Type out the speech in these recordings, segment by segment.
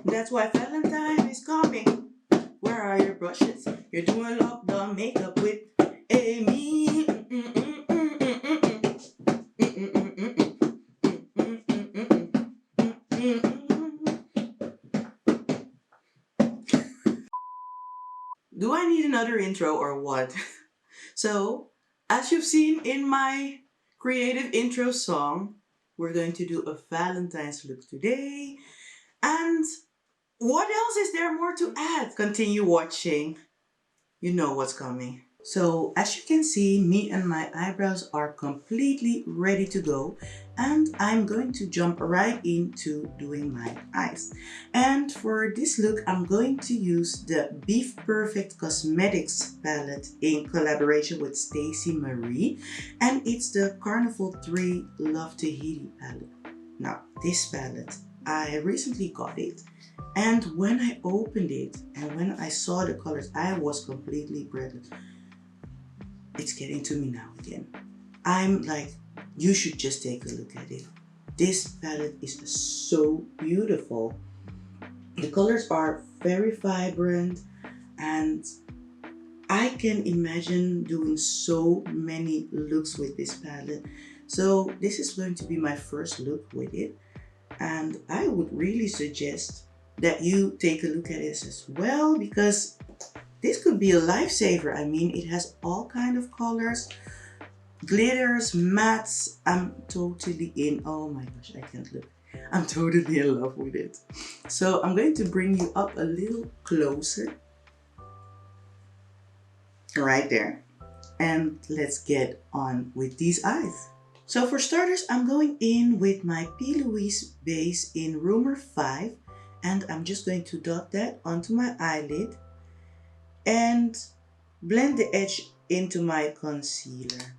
That's why Valentine is coming. Where are your brushes? You're doing lockdown makeup with Amy. Do I need another intro or what? So, as you've seen in my creative intro song, we're going to do a Valentine's look today. And what else is there more to add? Continue watching. You know what's coming. So as you can see, me and my eyebrows are completely ready to go, and I'm going to jump right into doing my eyes. And for this look, I'm going to use the Bperfect Cosmetics palette in collaboration with Stacey Marie, and it's the Carnival 3 Love Tahiti Palette. Now this palette, I recently got it, and when I opened it and when I saw the colors, I was completely breathless. It's getting to me now again. I'm like, you should just take a look at it. This palette is so beautiful. The colors are very vibrant, and I can imagine doing so many looks with this palette. So this is going to be my first look with it, and I would really suggest that you take a look at this as well, because this could be a lifesaver. I mean, it has all kind of colors, glitters, mattes. I'm totally in. Oh my gosh, I can't look. I'm totally in love with it. So I'm going to bring you up a little closer. Right there. And let's get on with these eyes. So for starters, I'm going in with my P.Louise base in Rumour 5. And I'm just going to dot that onto my eyelid and blend the edge into my concealer.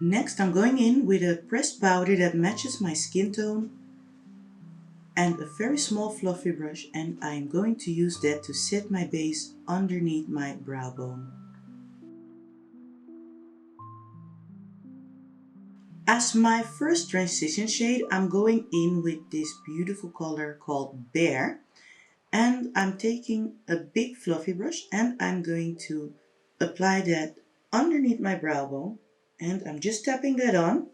Next, I'm going in with a pressed powder that matches my skin tone and a very small fluffy brush, and I'm going to use that to set my base underneath my brow bone. As my first transition shade, I'm going in with this beautiful color called Bear, and I'm taking a big fluffy brush and I'm going to apply that underneath my brow bone, and I'm just tapping that on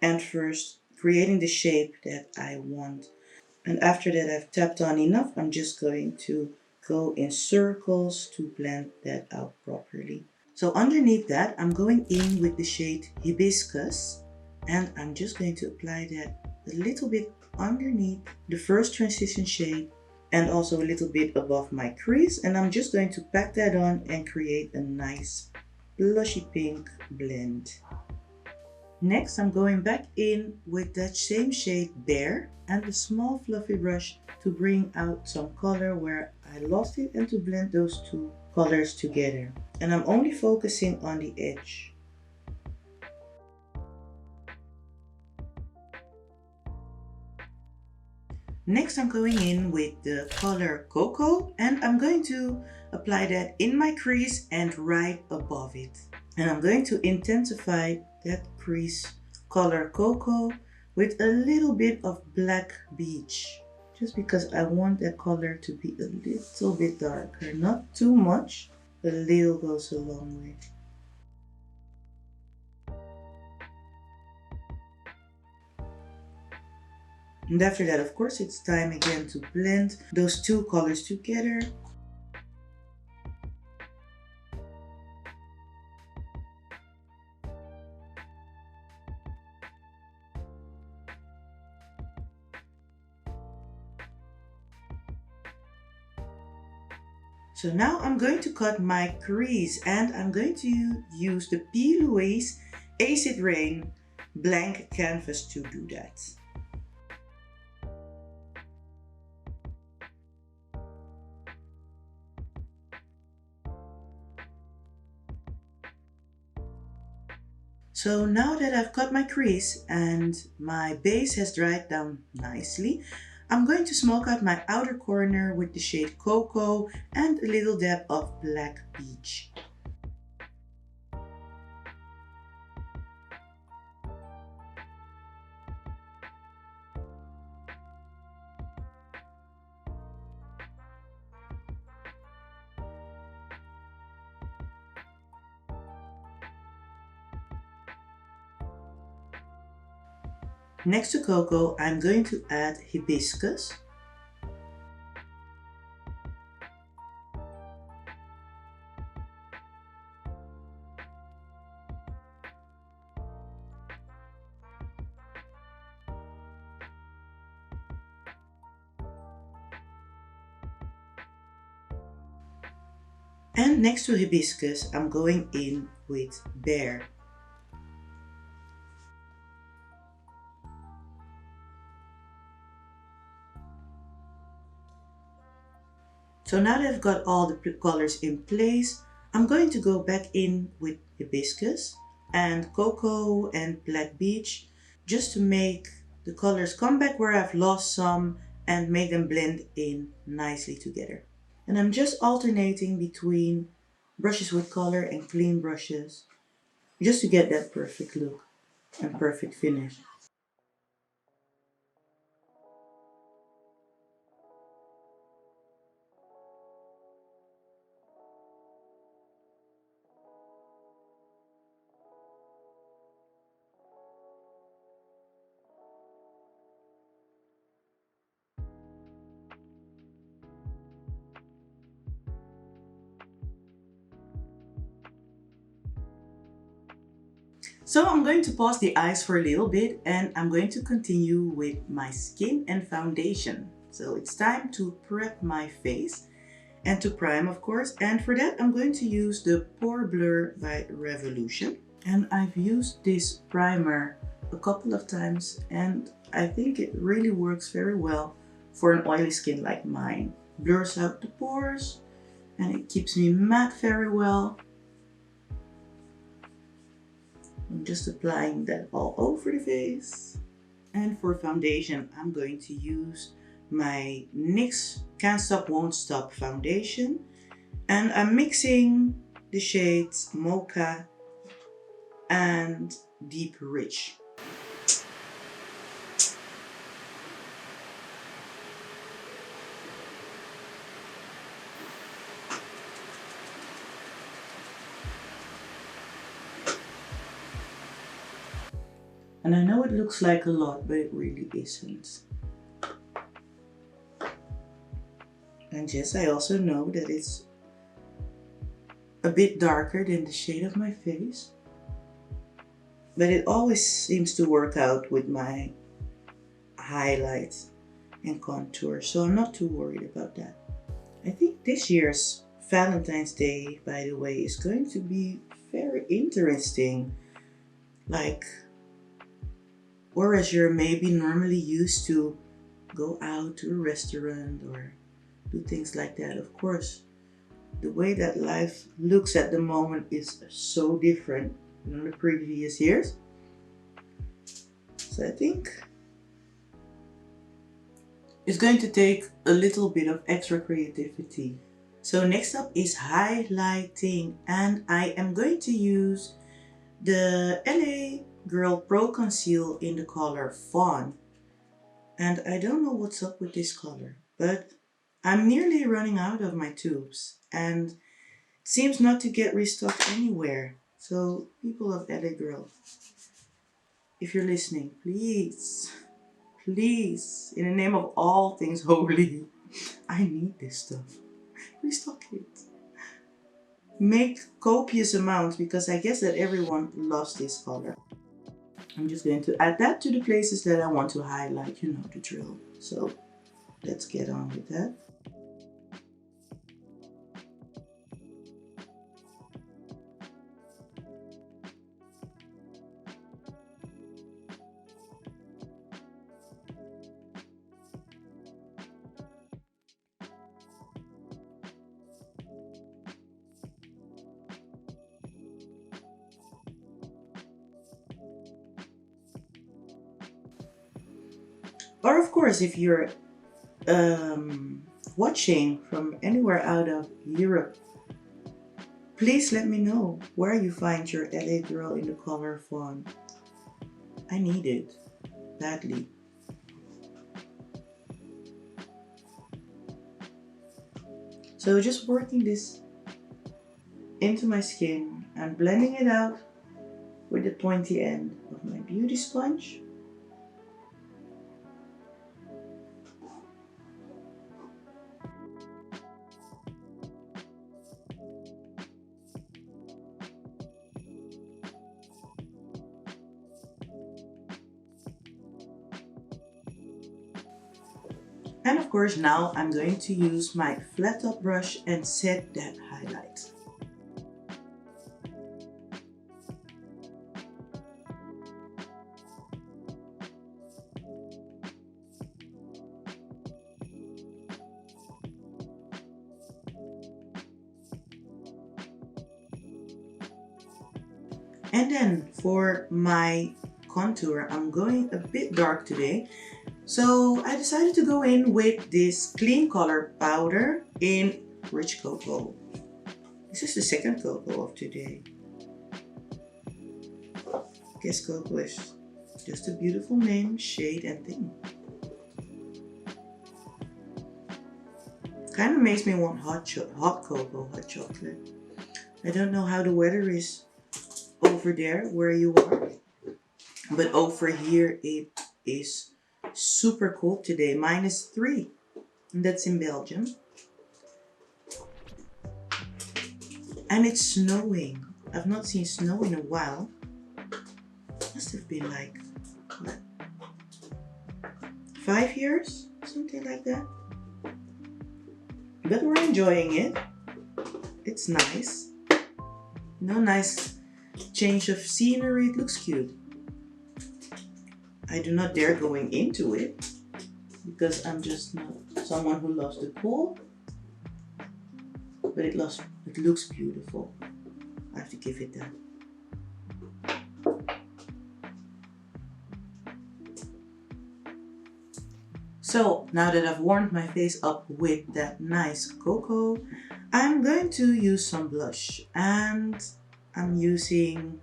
and first creating the shape that I want. And after that I've tapped on enough, I'm just going to go in circles to blend that out properly. So underneath that, I'm going in with the shade Hibiscus, and I'm just going to apply that a little bit underneath the first transition shade and also a little bit above my crease, and I'm just going to pack that on and create a nice blushy pink blend. Next, I'm going back in with that same shade Bear and a small fluffy brush to bring out some color where I lost it and to blend those two colors together. And I'm only focusing on the edge. Next, I'm going in with the color Cocoa, and I'm going to apply that in my crease and right above it. And I'm going to intensify that crease color Cocoa with a little bit of Black Beach, just because I want that color to be a little bit darker, not too much. A little goes a long way. And after that, of course, it's time again to blend those two colors together. So now I'm going to cut my crease, and I'm going to use the P.Louise Acid Rain blank canvas to do that. So now that I've cut my crease and my base has dried down nicely, I'm going to smoke out my outer corner with the shade Cocoa and a little dab of Black Peach. Next to Cocoa, I'm going to add Hibiscus. And next to Hibiscus, I'm going in with Bear. So now that I've got all the colors in place, I'm going to go back in with Hibiscus and Cocoa and Black Beach just to make the colors come back where I've lost some and make them blend in nicely together. And I'm just alternating between brushes with color and clean brushes just to get that perfect look and perfect finish. So I'm going to pause the eyes for a little bit and I'm going to continue with my skin and foundation. So it's time to prep my face and to prime, of course. And for that, I'm going to use the Pore Blur by Revolution. And I've used this primer a couple of times and I think it really works very well for an oily skin like mine. Blurs out the pores and it keeps me matte very well. I'm just applying that all over the face. And for foundation, I'm going to use my NYX Can't Stop Won't Stop foundation. And I'm mixing the shades Mocha and Deep Rich. And I know it looks like a lot, but it really isn't. And yes, I also know that it's a bit darker than the shade of my face. But it always seems to work out with my highlights and contour, so I'm not too worried about that. I think this year's Valentine's Day, by the way, is going to be very interesting. Like, whereas you're maybe normally used to go out to a restaurant or do things like that, of course, the way that life looks at the moment is so different than the previous years. So I think it's going to take a little bit of extra creativity. So next up is highlighting, and I am going to use the LA Girl Pro Conceal in the color Fawn. And I don't know what's up with this color, but I'm nearly running out of my tubes and it seems not to get restocked anywhere. So people of LA Girl, if you're listening, please, please, in the name of all things holy, I need this stuff. Restock it. Make copious amounts because I guess that everyone loves this color. I'm just going to add that to the places that I want to highlight, you know the drill. So let's get on with that. Or of course, if you're watching from anywhere out of Europe, please let me know where you find your LA girl in the color Fawn. I need it badly. So just working this into my skin and blending it out with the pointy end of my beauty sponge. And of course now I'm going to use my flat top brush and set that highlight. And then for my contour, I'm going a bit dark today. So I decided to go in with this Keancolor powder in Rich Cocoa. This is the second cocoa of today. Guess cocoa is just a beautiful name, shade and thing. Kind of makes me want hot cocoa, hot chocolate. I don't know how the weather is over there where you are, but over here it is super cold today, -3, and that's in Belgium. And it's snowing. I've not seen snow in a while. Must have been like, what, 5 years? Something like that. But we're enjoying it. It's nice. No, nice change of scenery. It looks cute. I do not dare going into it because I'm just not someone who loves the pool. But it looks beautiful. I have to give it that. So now that I've warmed my face up with that nice cocoa, I'm going to use some blush, and I'm using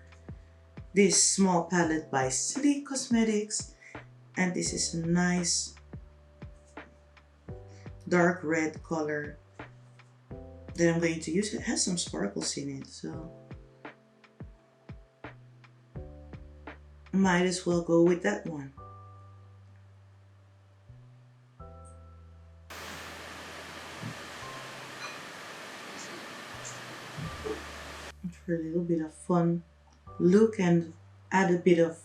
this small palette by Sleek Cosmetics, and this is a nice dark red color that I'm going to use. It has some sparkles in it, so might as well go with that one. For a little bit of fun look and add a bit of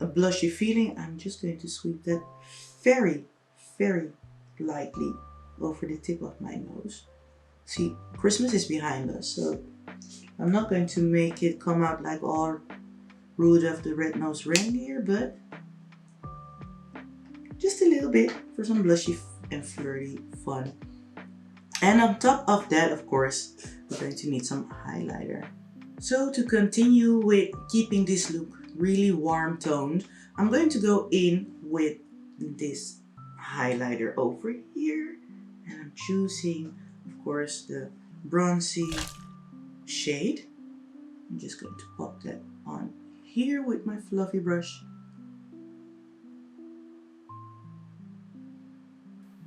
a blushy feeling, I'm just going to sweep that very, very lightly over the tip of my nose. See, Christmas is behind us, so I'm not going to make it come out like all Rudolph the Red-Nosed Reindeer, but just a little bit for some blushy and flirty fun. And on top of that, of course, we're going to need some highlighter. So to continue with keeping this look really warm toned, I'm going to go in with this highlighter over here. And I'm choosing, of course, the bronzy shade. I'm just going to pop that on here with my fluffy brush.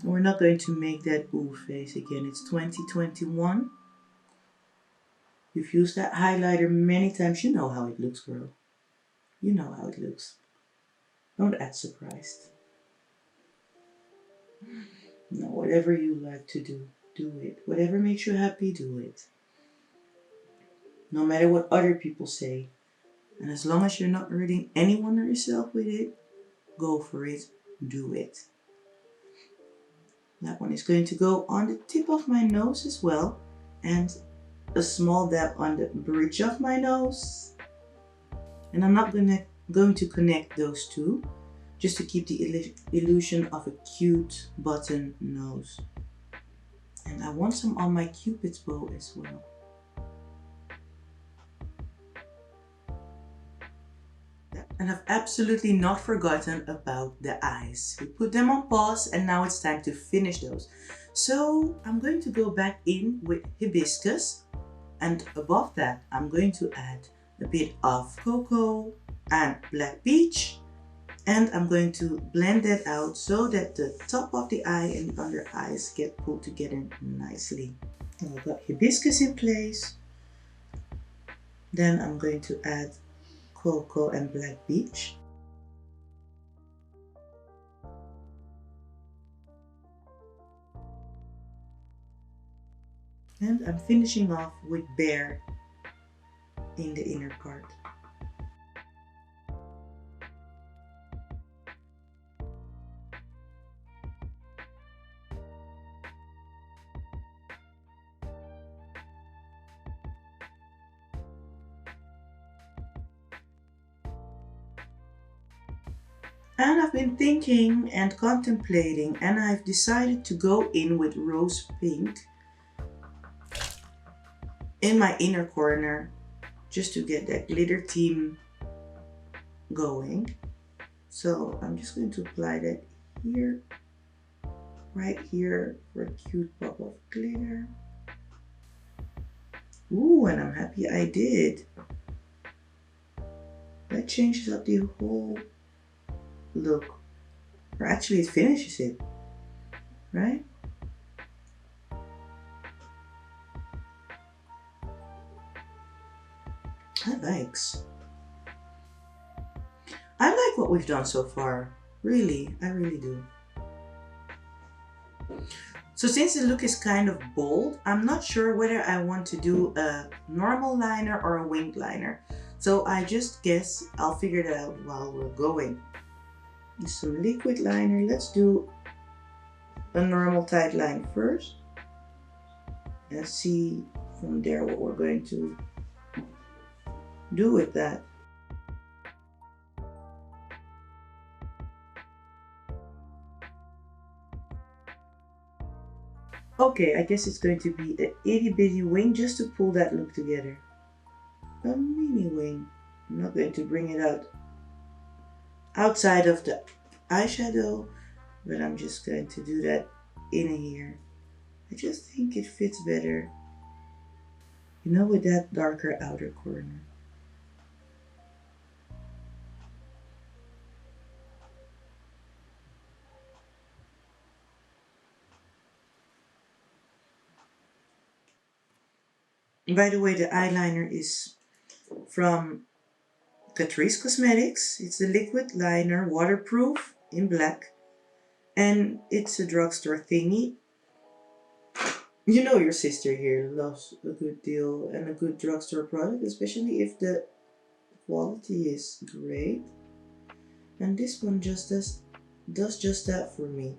We're not going to make that ooh face again. It's 2021. You've used that highlighter many times. You know how it looks, girl. You know how it looks. Don't act surprised. No, whatever you like to do, do it. Whatever makes you happy, do it. No matter what other people say. And as long as you're not hurting anyone or yourself with it, go for it. Do it. That one is going to go on the tip of my nose as well, and a small dab on the bridge of my nose. And I'm not going to connect those two, just to keep the illusion of a cute button nose. And I want some on my Cupid's bow as well. And I've absolutely not forgotten about the eyes. We put them on pause and now it's time to finish those. So I'm going to go back in with hibiscus, and above that I'm going to add a bit of cocoa and black peach, and I'm going to blend that out so that the top of the eye and the under eyes get pulled together nicely. I've got hibiscus in place. Then I'm going to add cocoa and black peach. And I'm finishing off with Bear in the inner part. And I've been thinking and contemplating, and I've decided to go in with rose pink in my inner corner just to get that glitter theme going. So I'm just going to apply that here, right here, for a cute pop of glitter. Ooh, and I'm happy I did. That changes up the whole look, or actually it finishes it, right? I like what we've done so far. Really, I really do. So since the look is kind of bold, I'm not sure whether I want to do a normal liner or a winged liner. So I just guess I'll figure that out while we're going. Some liquid liner. Let's do a normal tight line first. And see from there what we're going to do with that. Okay, I guess it's going to be an itty bitty wing just to pull that look together. A mini wing. I'm not going to bring it out outside of the eyeshadow, but I'm just going to do that in here. I just think it fits better, you know, with that darker outer corner. By the way, the eyeliner is from Catrice Cosmetics. It's a liquid liner, waterproof, in black. And it's a drugstore thingy. You know your sister here loves a good deal and a good drugstore product, especially if the quality is great. And this one just does just that for me.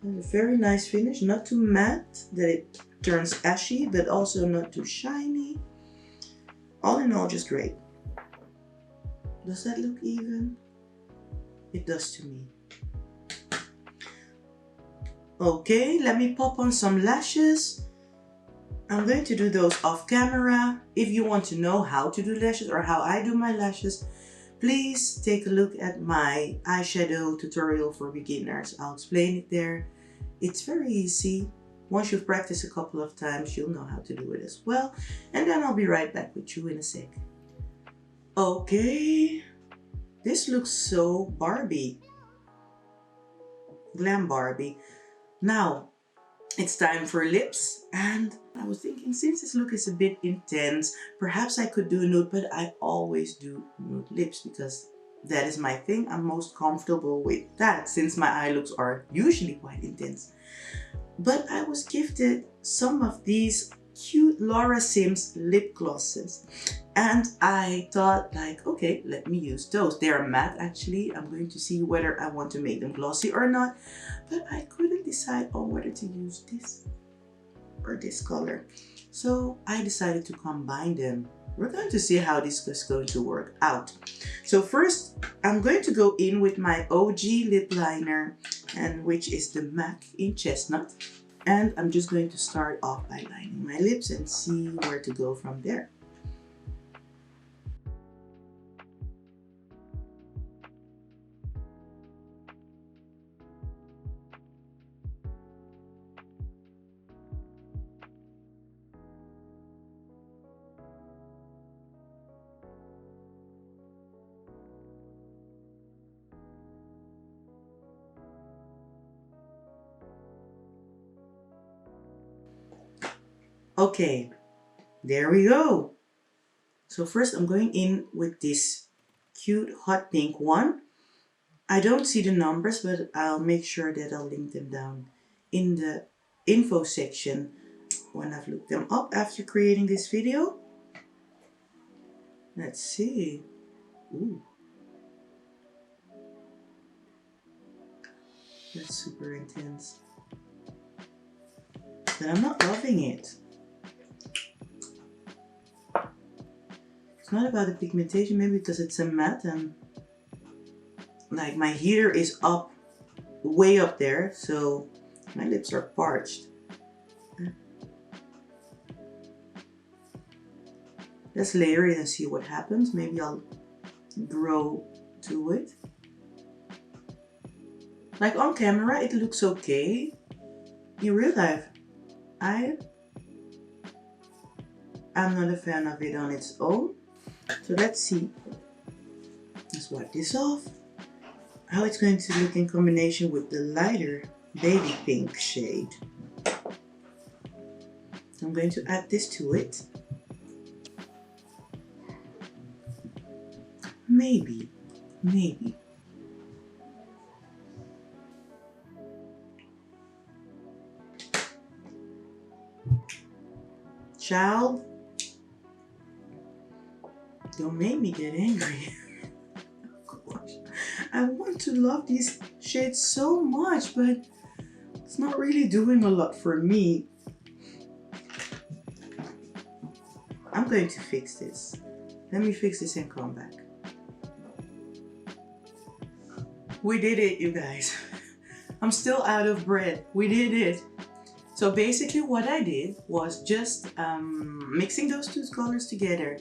And a very nice finish, not too matte that it turns ashy, but also not too shiny. All in all, just great. Does that look even? It does to me. Okay, let me pop on some lashes. I'm going to do those off camera. If you want to know how to do lashes or how I do my lashes, please take a look at my eyeshadow tutorial for beginners. I'll explain it there. It's very easy. Once you've practiced a couple of times, you'll know how to do it as well. And then I'll be right back with you in a sec. Okay, this looks so Barbie. Glam Barbie. Now, it's time for lips, and I was thinking, since this look is a bit intense, perhaps I could do a nude, but I always do nude lips because that is my thing. I'm most comfortable with that since my eye looks are usually quite intense. But I was gifted some of these cute Laura Sims lip glosses, and I thought, like, okay, let me use those. They are matte actually. I'm going to see whether I want to make them glossy or not, but I couldn't decide on whether to use this or this color, so I decided to combine them. We're going to see how this is going to work out. So first, I'm going to go in with my OG lip liner, and which is the MAC in Chestnut. And I'm just going to start off by lining my lips and see where to go from there. Okay, there we go. So first I'm going in with this cute hot pink one. I don't see the numbers, but I'll make sure that I'll link them down in the info section when I've looked them up after creating this video. Let's see. Ooh, that's super intense. But I'm not loving it. It's not about the pigmentation, maybe because it's a matte and like my heater is up, way up there, so my lips are parched. Let's layer it and see what happens. Maybe I'll grow to it. Like on camera, it looks okay. In real life, I'm not a fan of it on its own. So let's see. Let's wipe this off. How it's going to look in combination with the lighter baby pink shade. I'm going to add this to it. Maybe. Child, don't make me get angry. Oh gosh, I want to love these shades so much, but it's not really doing a lot for me. I'm going to fix this. Let me fix this and come back. We did it, you guys. I'm still out of breath. We did it. So basically what I did was just mixing those two colors together,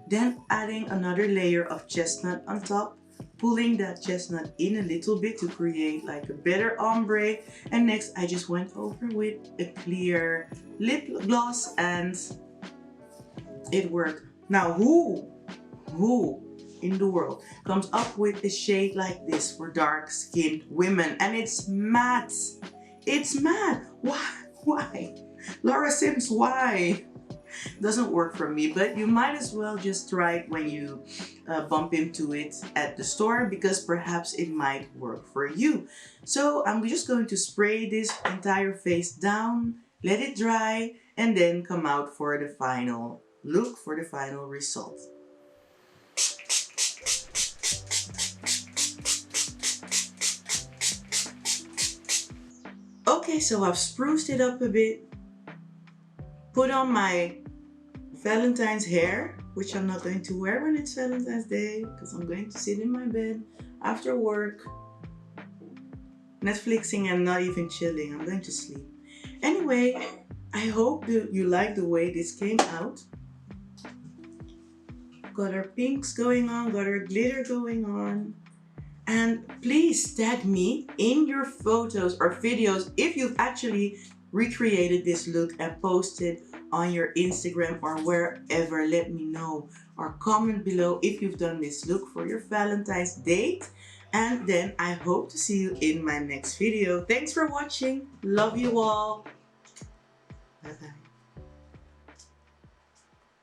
then adding another layer of chestnut on top, pulling that chestnut in a little bit to create like a better ombre, and next I just went over with a clear lip gloss and it worked. Now who in the world comes up with a shade like this for dark skinned women and it's matte? It's matte. Why? Laura Sims, why? Doesn't work for me, but you might as well just try it when you bump into it at the store, because perhaps it might work for you. So I'm just going to spray this entire face down, let it dry, and then come out for the final look, for the final result. Okay, so I've spruced it up a bit, put on my Valentine's hair, which I'm not going to wear when it's Valentine's Day because I'm going to sit in my bed after work, Netflixing and not even chilling. I'm going to sleep. Anyway, I hope that you like the way this came out. Got our pinks going on, got our glitter going on. And please tag me in your photos or videos if you've actually recreated this look and posted on your Instagram or wherever. Let me know, or comment below if you've done this look for your Valentine's date. And then I hope to see you in my next video. Thanks for watching. Love you all. Bye bye.